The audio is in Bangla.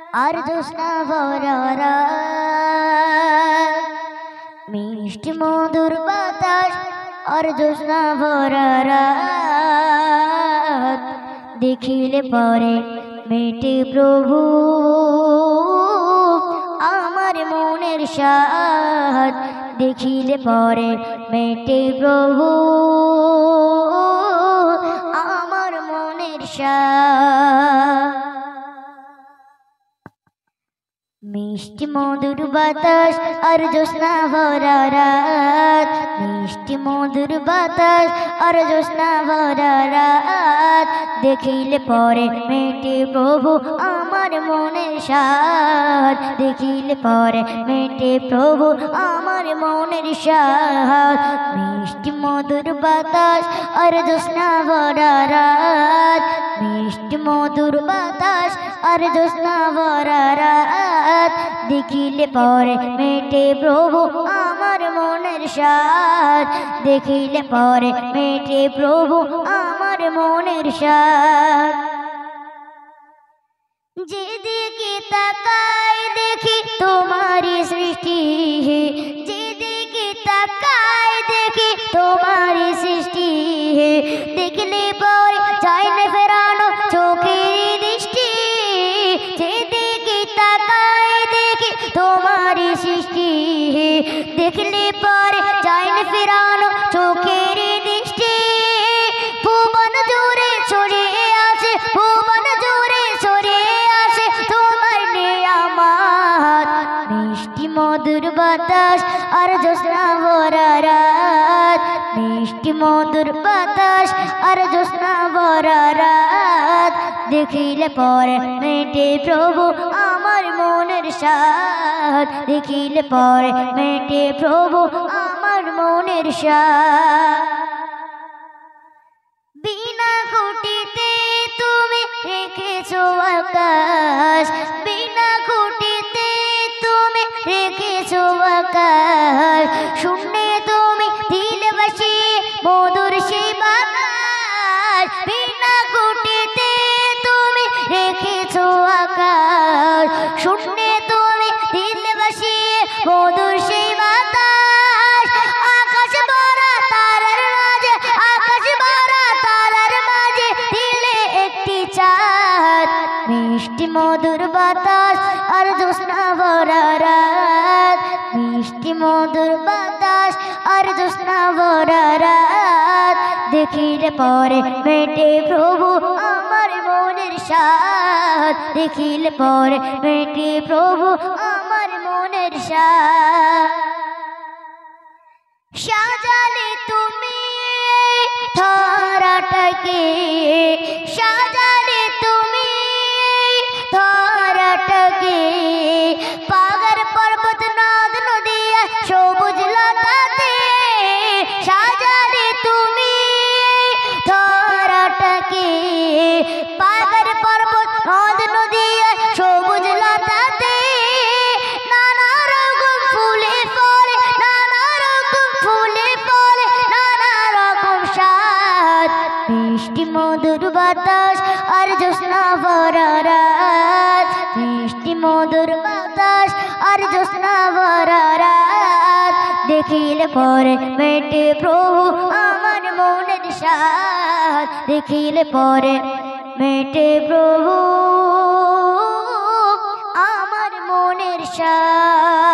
আর জোৎস্না ভরা রাত, মিষ্টি মধুর বাতাস আর জোৎস্না ভরা রাত, দেখিলে পরে মেটে প্রভু আমার মনের সাধ, দেখিলে পরে মেটে প্রভু আমার মনের সাধ। মিষ্টি মধুর বাতাস আর জোৎস্না ভরা রাত, মিষ্টি মধুর বাতাস আর জোৎস্না ভরা রাত, দেখিলে পরে মেটে প্রভু আমার মনের সাধ, দেখিলে পরে মেটে প্রভু আমার মনের সাধ। মিষ্টি মধুর বাতাস আর জোৎস্না ভরা রাত, মিষ্টি মধুর বাতাস আর জোৎস্না ভরা রাত, দেখিলে পরে মেটে প্রভু আমার মনের সাধ, দেখিলে পরে মেটে প্রভু আমার মনের সাধ। যেদিকে তাকাই দেখি তোমারই সৃষ্টি, যেদিকে তাকাই দেখি তোমারই সৃষ্টি, দেখলে পরে চাই না ফেরানো চোখের দৃষ্টি, যেদিকে তাকাই দেখি তোমারই সৃষ্টি, দেখলে পরে চাই না ফেরানো চোখের দৃষ্টি। ভুবন জুড়ে ছড়িয়ে আছে, ভুবন জুড়ে ছড়িয়ে আছে তোমার নিয়ামত, মিষ্টি মধুর বাতাস আর জোৎস্না ভরা রাত, মিষ্টি মধুর বাতাস আর জোৎস্না ভরা রাত, দেখিলে পরে মেটে প্রভু আমার মনের সাধ, দেখিলে পরে মেটে প্রভু আমার মনের সাধ। বিনা খুঁটিতে তুমি রেখেছো আকাশ, বিনা খুঁটিতে তুমি রেখেছো আকাশ, শূন্যে তুমি দিলে বাসিয়ে মধুর সেই বাতাস, বিনা খুঁটিতে তুমি রেখেছো আকাশ, শূন্যে তুমি দিলে বাসিয়ে মধুর সেই বাতাস। আকাশ ভরা তারার মাঝে, আকাশ ভরা তারার মাঝে দিলে একটি চাঁদ, মিষ্টি মধুর বাতাস আর জোৎস্না ভরা রাত, মিষ্টি মধুর বাতাস আর জোৎস্না ভরা রাত, দেখিলে পরে মেটে প্রভু আমার মনের সাধ, দেখিলে পরে মেটে প্রভু আমার মনের সাধ। সাজালে তুমি ধরাটাকে, সাজালে তুমি ধরাটাকে, পাহাড় পর্বত নদ নদী সবুজ লতাতে, সাজালে তুমি ধরাটাকে, পাহাড় পর্বত নদ নদী সবুজ লতাতে, নানা রকম ফুলে ফলে, নানা রকম ফুলে ফলে, নানা রকম স্বাদ, মিষ্টি মধুর বাতাস আর জোৎস্না ভরা রাত, মিষ্টি মধুর বাতাস আর জোৎস্না ভরা রাত, দেখিলে পরে মেটে প্রভু আমার মনের সাধ, দেখিলে পরে মেটে প্রভু আমার মনের সাধ।